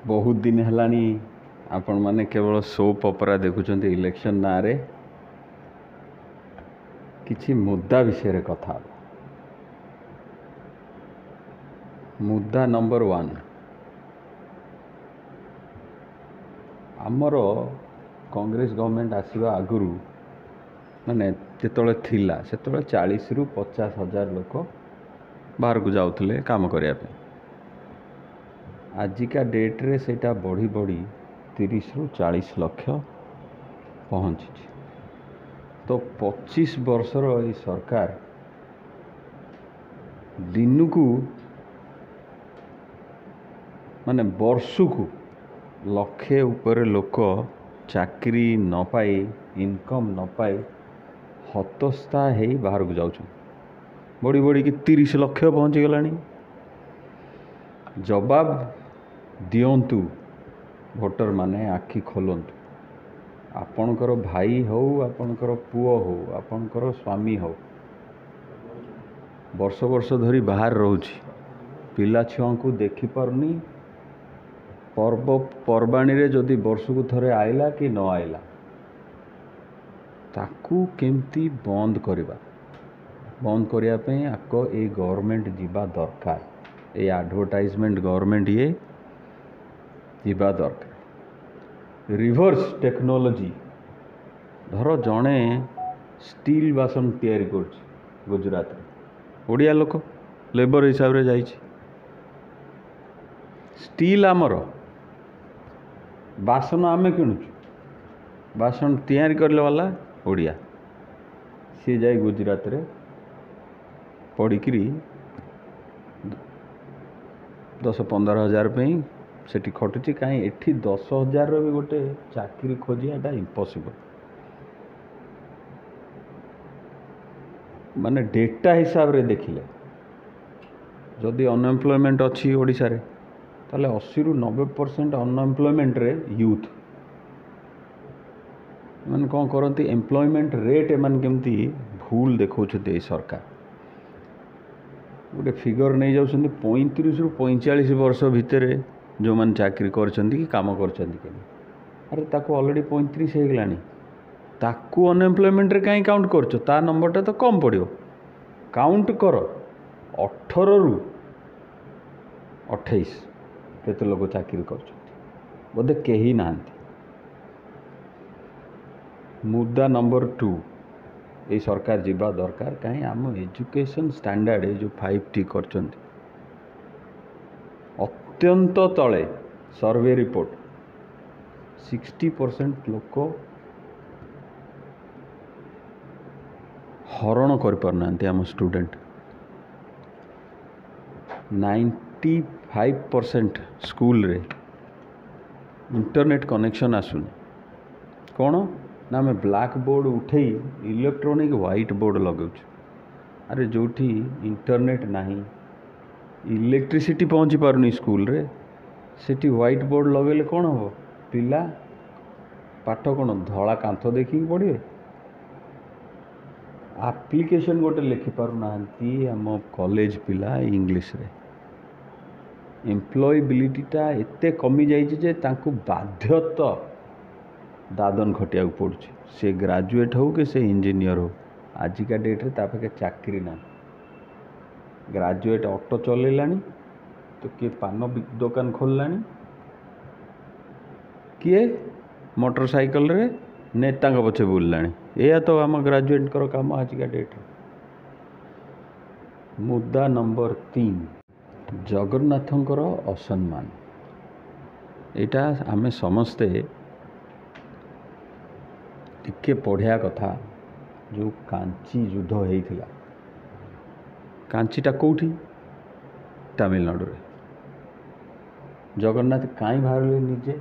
बहुत दिन है आपण मैंने केवल सोप ऑपरा देखुं इलेक्शन ना रे किछि मुद्दा विषय कथा। मुद्दा नंबर 1 आमर कांग्रेस गवर्नमेंट आसवा आगुरी माने जिते थिला से 40 ରୁ 50 हजार लोक बाहर को जाऊले काम करने। आजिका डेट रे सेटा बढ़ी बढ़ी 30 ରୁ 40 लक्ष पहुँची। तो 25 वर्षर ये सरकार दिन को माने वर्षकू लक्षे ऊपर लोक चाकरी न पाई इनकम न पाई हतस्था है बाहर को जाऊँ बढ़ी बढ़ी कि 30 लक्ष पहुँची गलानी। जवाब दियंतु भोटर माने आखि खोलंतु। आपणकर भाई हो आपणकर पुओ हो आपणकर स्वामी हो वर्ष वर्ष धरी बाहर रोची पिला छुआ को देखी पारनी। पर्व पर्वाणी रे जदि वर्ष को थरे आइला कि न आइला ताकू केमती बंद करवा आको ए गवर्नमेंट जीवा दरकार। ये एडवर्टाइजमेंट गवर्नमेंट ये जीवा दरकार। रिवर्स टेक्नोलॉजी धर जड़े स्टील बासन तैयारी कर गुजरात ओडिया लोक लेबर हिसाब रे जाइछि। स्टील आमर बासन आमे किणुचु बासन तैयारी करले वाला ओडिया सी जाए गुजरात रे पड़िकी 10-15 हजार पे सेठी खटुची। कहीं एठी 10 हजार भी गोटे चाकरी खोजियाटा इम्पॉसिबल। माने डेटा हिसाब रे देखिले जदि अनएम्प्लॉयमेंट अच्छी ओडिशा रे ताले 80 ରୁ 90% अनएम्प्लॉयमेंट रे यूथ माने कौन करती एम्प्लॉयमेंट रेट एमन केमती भूल देखौछते सरकार। गोटे फिगर नहीं जाउछन 35 ରୁ 45 वर्ष भितर जो मन चाकरी करछंती कि काम करछंती के अरे ताको ऑलरेडी 35 हो गलानी ताकू अनएम्प्लॉयमेंट रे काई काउंट करछो ता नंबरटा तो कम पड़ियो। काउंट कर 18 ରୁ 28 केते लोग चाकरी करछंती बोधे केही नांती। मुद्दा नंबर 2 ये सरकार जीवा दरकार। कहीं आम एजुकेशन स्टैंडर्ड जो 5T करछंती अत्यंत तले सर्वे रिपोर्ट 60% लोक हरण कर पारनांती। आम स्टूडेंट 95% स्कूल रे इंटरनेट कनेक्शन आसुनी। कौन ना आम ब्लैक बोर्ड उठे इलेक्ट्रॉनिक व्हाइट बोर्ड लगाऊ। अरे जोठी इंटरनेट नहीं इलेक्ट्रिसिटी पहुँची पारुनी स्कूल रे सेठी व्हाइट बोर्ड लगेले कौन हो पिला पाठ कौन धला कांथ देखी पढ़े। एप्लिकेशन गोटे लिखि पारुना आम कॉलेज पिला इंग्लिश रे। एम्प्लॉयबिलिटीटा एते कमी जाइए जे तांको बाध्यता दादन खटिया पड़ुछि। से ग्रेजुएट हो कि से इंजीनियर हो आजिका डेट रे तापाखे चाकरी ना। ग्रेजुएट ऑटो चलेलानी तो किए पान दुकान खोललानी किए मोटरसाइकल रे नेता पछे बुलानी। यह तो आम ग्रेजुएट कर काम आजिका डेट रे। मुद्दा नंबर 3 जगन्नाथंकर असम्मान। एटा आमे समस्ते टिके पढ़िया कथा। जो कांची युद्ध होइथिला कांचीटा कौटी तमिलनाडु रे। जगन्नाथ कहीं बाहर निजे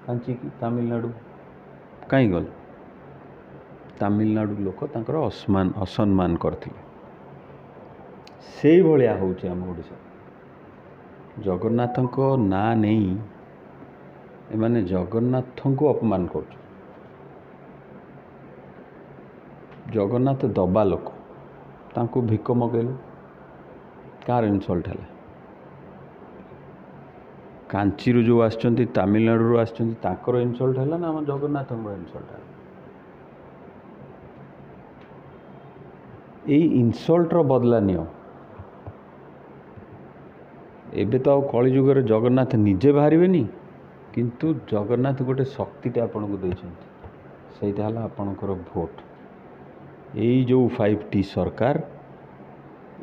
कांची की तमिलनाडु कहीं गल तमिलनाडु लोक तांकर असम्मान करथिले। से भलिया होउचे आम ओडिशा जगन्नाथ को ना नहीं एमाने जगन्नाथ को अपमान कर। जगन्नाथ दबा लोक तांको भिक मगेले कार इनसल्ट है। कांचीरू जो आसचंती तमिलनाडु आसचंती ताकर इनसल्ट है ना आम जगन्नाथ इनसल्ट है यही इनसल्टर बदला नियो एबे तो कलिजुगर जगन्नाथ निजे बाहर किंतु जगन्नाथ गोटे शक्तिटा आपन को देछंती सेटा हला आपनकर भोट यही जो 5T सरकार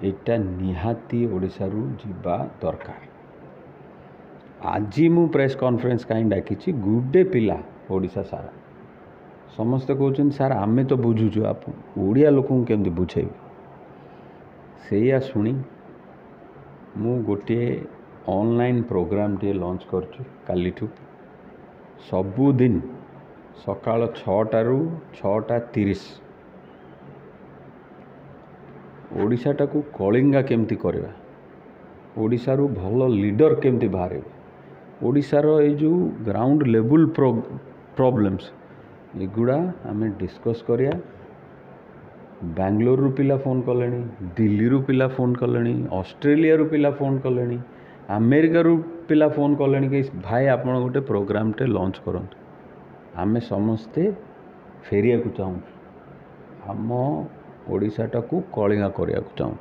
एटा निहाती ओडिसा रु जीवा दरकार आज मु प्रेस कॉन्फ्रेंस कहीं डाकी गुडे पिला ओडिसा सारा समस्ते कहते सार आमे तो बुझुचु आप ओडिया लोक केमती बुझे से शुणी मु गोटे ऑनलाइन प्रोग्राम टे लॉन्च करछु कालीठू सबुदिन सकाळ 6टारू 6:30 ओडिशाटा को कलिंगा केमती करवा ओडिशा रु भल लीडर केमती बाहर ओडिशार ये जो ग्राउंड लेवल प्रॉब्लम्स एगुड़ा आम डिस्कस करिया बेंगलोर पिला फोन कले दिल्ली रु पिला फोन कले ऑस्ट्रेलिया रु पिला फोन कले अमेरिका रु पिला फोन कले कि भाई आप गोटे प्रोग्राम टे लॉन्च करंतु आमे समस्ते फेरिया को चाहूँ आम ओडिशाटा को कलिंगा करिया को चाहूँ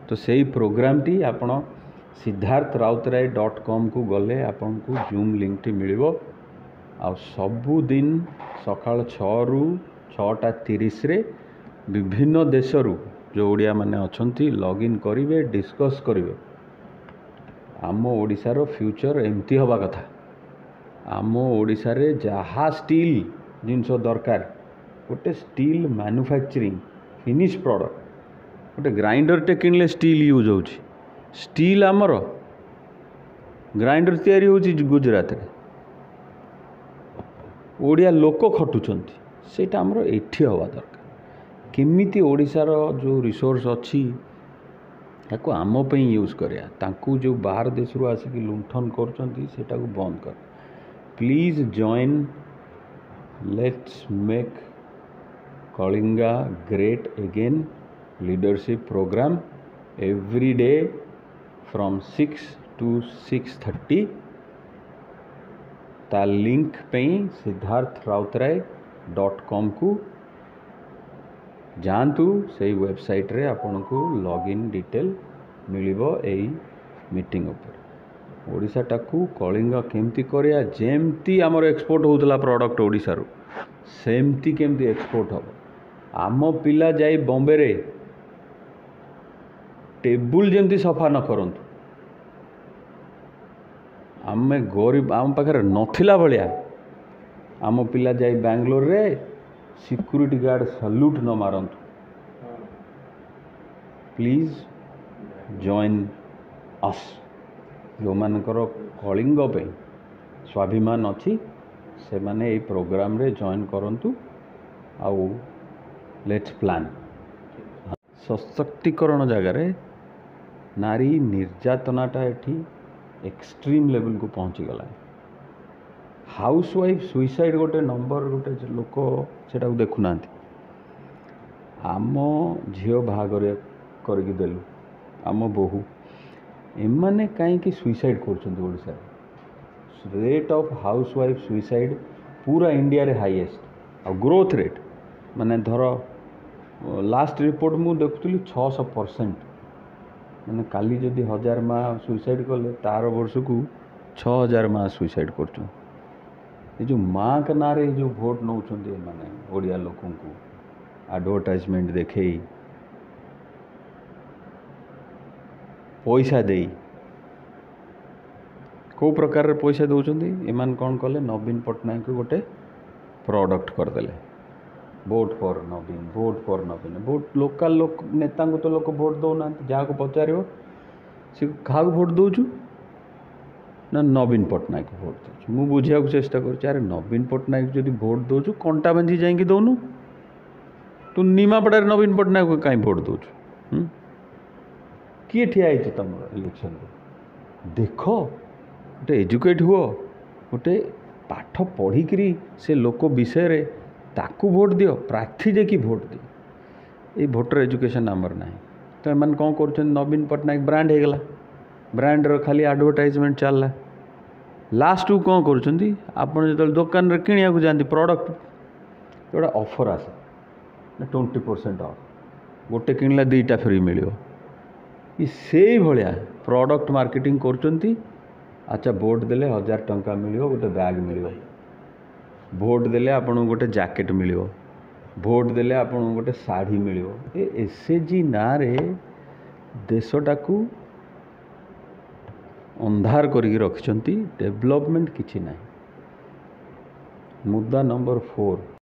तो सही प्रोग्राम टी आपण siddharthrautrai.com को गले आपन को जूम लिंक टी मिलिबो आ सबुदिन सकाळ 6 रु 6:30 रे विभिन्न देशरू जो ओडिया माने अछंती लॉगिन करिवे डिस्कस करिवे आम ओडिशार फ्यूचर एमती हवा कथा आम ओडिशा रे जहा स्टील जिनस दरकार गोटे स्टील मैन्युफैक्चरिंग फिनिश प्रोडक्ट गोटे ग्राइंडर टे किनले स्टील यूज होची स्टील आमर ग्राइंडर तैयारी होची गुजरात रे ओडिया लोक खटुचंती सेटा आमर एठी हवा दरकार केमिति ओडिशार जो रिसोर्स अच्छी ताको आम पई यूज करिया तांकू जो बाहर देश रु आसिक लुंठन करचंती सेटा को बंद कर please join let's make Kalinga great again leadership programme every day from 6 to 6:30 ता लिंक पे siddharthrautrai.com को जानतु से वेबसाइट रे आपन को लॉगिन डिटेल मिलिबो एई मीटिंग ऊपर ओडिशा टाकू कलिंगा केमती करिया जेमती हमर एक्सपोर्ट होतला प्रोडक्ट ओडिशा रो सेमती केमती एक्सपोर्ट हो आम पिला जाई बॉम्बे रे टेबुल जेमती सफा न करंतु आमे गरीब आम पाखे नथिला भलिया आम पिला जाई बेंगलोर रे सिक्यूरिटी गार्ड सल्यूट न मारंतु प्लीज जॉइन अस जो मानकर कलिंग पे स्वाभिमान अच्छी से माने ये प्रोग्राम रे जॉइन करंतु आउ लेट्स प्लान सशक्तिकरण जगार नारी निर्यातनाटा एठी एक्सट्रीम लेवल को पहुँची गला हाउस वाइफ सुइसाइड गोटे नंबर गोटे लोक सेटा देखुना आम झील बाहागर करके देलु आम बोहू एमाने कहीं सुइसाइड कर rate of house wife suicide पूरा इंडिया रे हाईएस्ट और ग्रोथ रेट माने धर लास्ट रिपोर्ट मु देखुली 600% माने काली जदि 1000 माँ सुइसाइड कले तार वर्ष को 6000 माँ सुइसाइड कर जो माँ के ना रे जो भोट नौ माने ओडिया लोकों को एडवर्टाइजमेंट देखे पैसा दे को प्रकार रे पैसा दौरान एमान कौन कले नवीन पट्टनायक गोटे प्रोडक्ट करदे vote for Naveen vote local लोक नेता को तो लोक वोट दौना जहाँ को पचार सी क्या वोट दौचु ना नवीन पट्टनायक भोट दौर मु बुझा चेष्टा कर नवीन पट्टनायक जब भोट दौचु कंटा बांधी जाइए दौनु तू निमापड़ा नवीन पट्टनायक कहीं भोट दौचु किए ठिया तुम इलेक्शन देख गोटे एजुकेट हुआ गोटे पाठ पढ़िकी से लोक विषय रे ताकू भोट दियो प्रार्थी जे कि भोट दियो ये भोटर एजुकेशन आमर ना तो एम कौन कर नवीन पट्टनायक ब्रांड हो गला ब्रांड रो खाली एडवर्टाइजमेंट चलला लास्टକୁ କ'ଣ କରୁଛନ୍ତି ଆପଣ ଯେତେବେଳେ ଦୋକାନରେ କିଣିବାକୁ ଯାଆନ୍ତି ପ୍ରଡ଼କ୍ଟ ଗୋଟେ ଅଫର୍ ଆସେ 20% ଅଫ୍ ଗୋଟେ କିଣିଲେ 2ଟା ଫ୍ରି ମିଳିବ ସେଇଭଳିଆ ପ୍ରଡ଼କ୍ଟ ମାର୍କେଟିଂ କରୁଛନ୍ତି। ଆଚ୍ଛା ଭୋଟ୍ ଦେଲେ 1000 ଟଙ୍କା ମିଳିବ ଗୋଟେ ବ୍ୟାଗ୍ ମିଳିବ, ଭୋଟ୍ ଦେଲେ ଆପଣଙ୍କୁ ଗୋଟେ ଜ୍ୟାକେଟ୍ ମିଳିବ, ଭୋଟ୍ ଦେଲେ ଆପଣଙ୍କୁ ଗୋଟେ ଶାଢ଼ୀ ମିଳିବ। ଏସ୍ଏଚ୍ଜି ନାଁରେ ଦେଶଟାକୁ ଅନ୍ଧାର କରିକି ରଖିଛନ୍ତି, ଡେଭଲପମେଣ୍ଟ କିଛି ନାହିଁ। ମୁଦ୍ଦା ନମ୍ବର 4